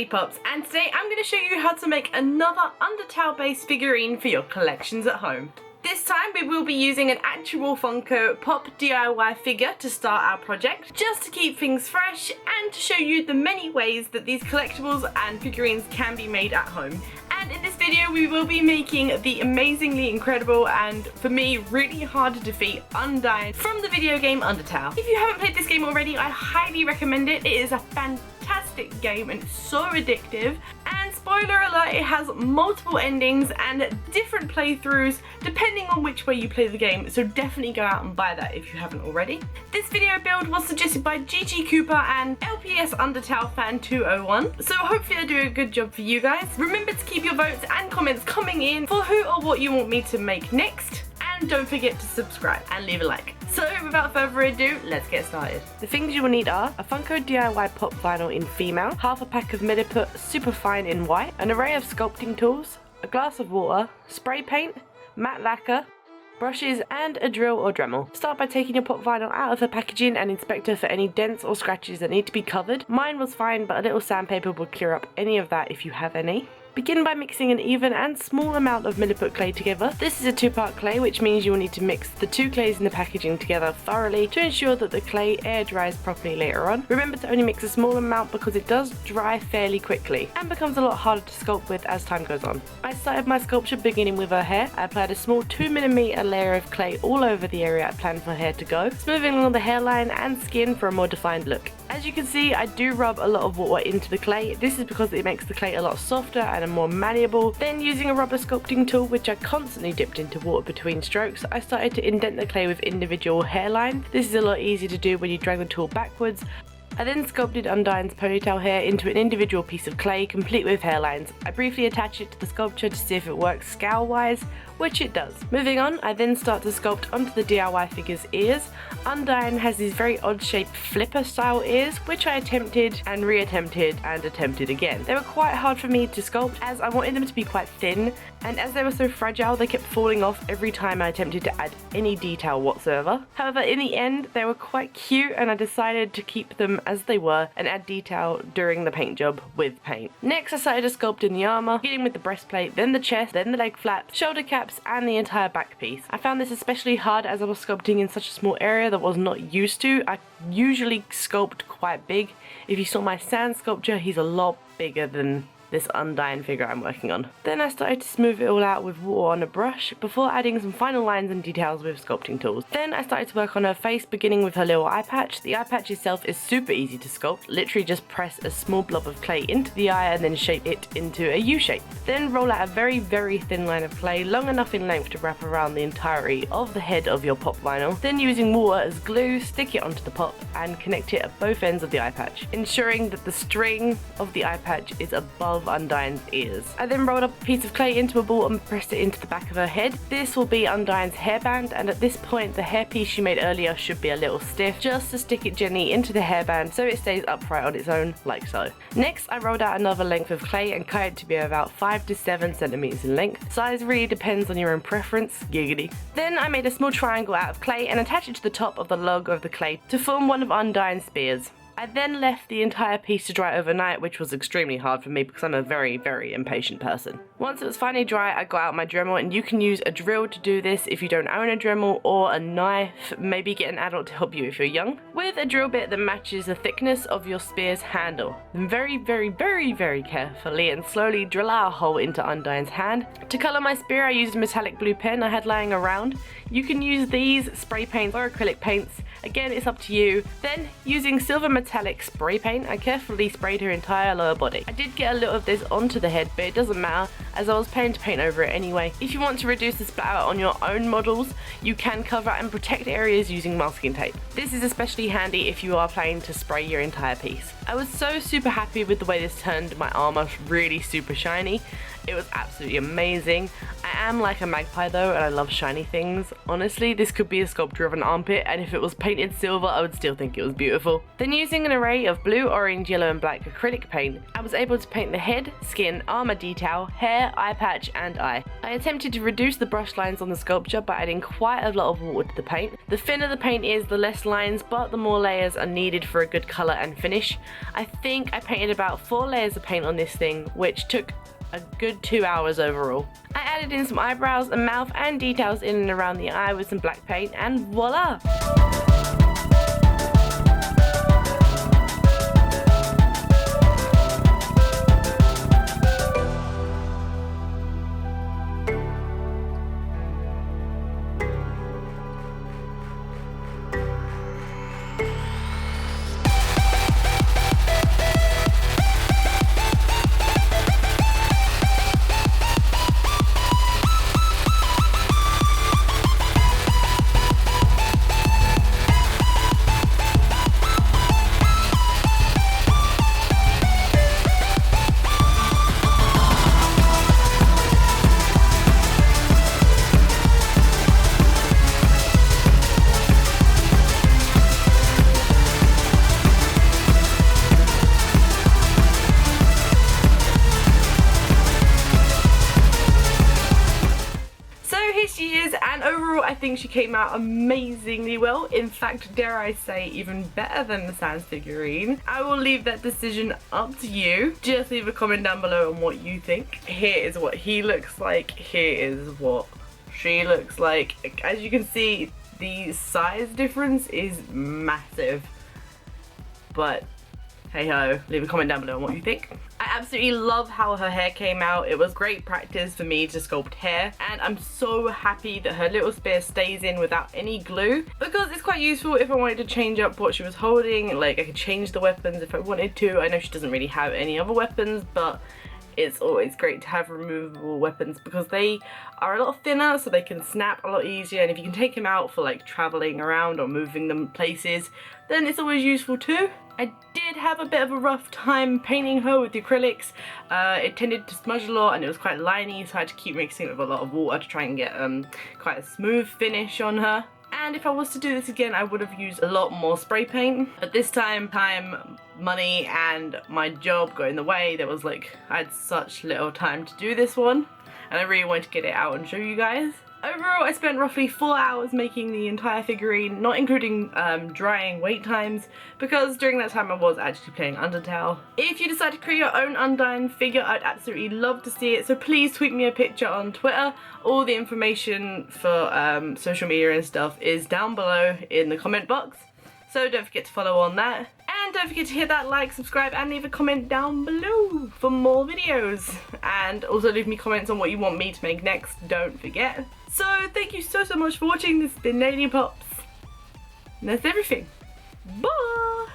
Pops, and today I'm going to show you how to make another Undertale based figurine for your collections at home. This time we will be using an actual Funko Pop DIY figure to start our project, just to keep things fresh and to show you the many ways that these collectibles and figurines can be made at home. And in this video we will be making the amazingly incredible and, for me, really hard to defeat Undyne from the video game Undertale. If you haven't played this game already, I highly recommend it. It is a fantastic game and it's so addictive. And spoiler alert, it has multiple endings and different playthroughs depending on which way you play the game, so definitely go out and buy that if you haven't already. This video build was suggested by GG Cooper and LPS Undertale Fan 201, so hopefully I do a good job for you guys. Remember to keep your votes and comments coming in for who or what you want me to make next, and don't forget to subscribe and leave a like. So without further ado, let's get started. The things you will need are a Funko DIY Pop Vinyl in female, half a pack of Milliput Superfine in white, an array of sculpting tools, a glass of water, spray paint, matte lacquer, brushes, and a drill or Dremel. Start by taking your pop vinyl out of the packaging and inspect her for any dents or scratches that need to be covered. Mine was fine, but a little sandpaper will clear up any of that if you have any. Begin by mixing an even and small amount of Milliput clay together. This is a two-part clay, which means you will need to mix the two clays in the packaging together thoroughly to ensure that the clay air dries properly later on. Remember to only mix a small amount because it does dry fairly quickly and becomes a lot harder to sculpt with as time goes on. I started my sculpture beginning with her hair. I applied a small 2mm layer of clay all over the area I planned for her hair to go, smoothing along the hairline and skin for a more defined look. As you can see, I do rub a lot of water into the clay. This is because it makes the clay a lot softer and more malleable. Then, using a rubber sculpting tool, which I constantly dipped into water between strokes, I started to indent the clay with individual hairlines. This is a lot easier to do when you drag the tool backwards. I then sculpted Undyne's ponytail hair into an individual piece of clay, complete with hairlines. I briefly attach it to the sculpture to see if it works scale-wise, which it does. Moving on, I then start to sculpt onto the DIY figure's ears. Undyne has these very odd-shaped flipper-style ears, which I attempted and re-attempted and attempted again. They were quite hard for me to sculpt as I wanted them to be quite thin, and as they were so fragile, they kept falling off every time I attempted to add any detail whatsoever. However, in the end, they were quite cute and I decided to keep them as they were and add detail during the paint job with paint. Next, I started to sculpt in the armour, beginning with the breastplate, then the chest, then the leg flaps, shoulder caps, and the entire back piece. I found this especially hard as I was sculpting in such a small area that I was not used to. I usually sculpt quite big. If you saw my sand sculpture, he's a lot bigger than this Undyne figure I'm working on. Then I started to smooth it all out with water on a brush before adding some final lines and details with sculpting tools. Then I started to work on her face, beginning with her little eye patch. The eye patch itself is super easy to sculpt. Literally just press a small blob of clay into the eye and then shape it into a U shape. Then roll out a very, very thin line of clay, long enough in length to wrap around the entirety of the head of your pop vinyl. Then, using water as glue, stick it onto the pop and connect it at both ends of the eye patch, ensuring that the string of the eye patch is above Undyne's ears. I then rolled up a piece of clay into a ball and pressed it into the back of her head. This will be Undyne's hairband, and at this point the hairpiece she made earlier should be a little stiff, just to stick it gently into the hairband so it stays upright on its own, like so. Next, I rolled out another length of clay and cut it to be about 5 to 7 centimeters in length. Size really depends on your own preference, giggity. Then I made a small triangle out of clay and attached it to the top of the log of the clay to form one of Undyne's spears. I then left the entire piece to dry overnight, which was extremely hard for me because I'm a very, very impatient person. Once it was finally dry, I got out my Dremel, and you can use a drill to do this if you don't own a Dremel, or a knife. Maybe get an adult to help you if you're young, with a drill bit that matches the thickness of your spear's handle. Then very, very, very, very carefully and slowly drill out a hole into Undyne's hand. To colour my spear, I used a metallic blue pen I had lying around. You can use these, spray paints, or acrylic paints. Again, it's up to you. Then, using silver metallic spray paint, I carefully sprayed her entire lower body. I did get a little of this onto the head, but it doesn't matter as I was planning to paint over it anyway. If you want to reduce the splatter on your own models, you can cover and protect areas using masking tape. This is especially handy if you are planning to spray your entire piece. I was so super happy with the way this turned my armor really super shiny. It was absolutely amazing, I am like a magpie though, and I love shiny things. Honestly, this could be a sculpture of an armpit, and if it was painted silver, I would still think it was beautiful. Then using an array of blue, orange, yellow and black acrylic paint, I was able to paint the head, skin, armor detail, hair, eye patch and eye. I attempted to reduce the brush lines on the sculpture by adding quite a lot of water to the paint. The thinner the paint is, the less lines, but the more layers are needed for a good colour and finish. I think I painted about 4 layers of paint on this thing, which took a good 2 hours overall. I added in some eyebrows and mouth and details in and around the eye with some black paint, and voila! And overall I think she came out amazingly well. In fact, dare I say, even better than the Sans figurine. I will leave that decision up to you. Just leave a comment down below on what you think. Here is what he looks like. Here is what she looks like. As you can see, the size difference is massive. But hey ho, leave a comment down below on what you think. I absolutely love how her hair came out. It was great practice for me to sculpt hair, and I'm so happy that her little spear stays in without any glue, because it's quite useful if I wanted to change up what she was holding. Like, I could change the weapons if I wanted to. I know she doesn't really have any other weapons, but it's always great to have removable weapons because they are a lot thinner, so they can snap a lot easier, and if you can take them out for like traveling around or moving them places, then it's always useful too. I did have a bit of a rough time painting her with the acrylics. It tended to smudge a lot and it was quite liney, so I had to keep mixing it with a lot of water to try and get quite a smooth finish on her. And if I was to do this again, I would have used a lot more spray paint. But this time, money and my job got in the way. There was like, I had such little time to do this one, and I really wanted to get it out and show you guys. Overall, I spent roughly 4 hours making the entire figurine, not including drying wait times, because during that time I was actually playing Undertale. If you decide to create your own Undyne figure, I'd absolutely love to see it, so please tweet me a picture on Twitter. All the information for social media and stuff is down below in the comment box, so don't forget to follow on that. And don't forget to hit that like, subscribe and leave a comment down below for more videos. And also leave me comments on what you want me to make next, don't forget. So thank you so much for watching. This has been Lady Pops. And that's everything. Bye!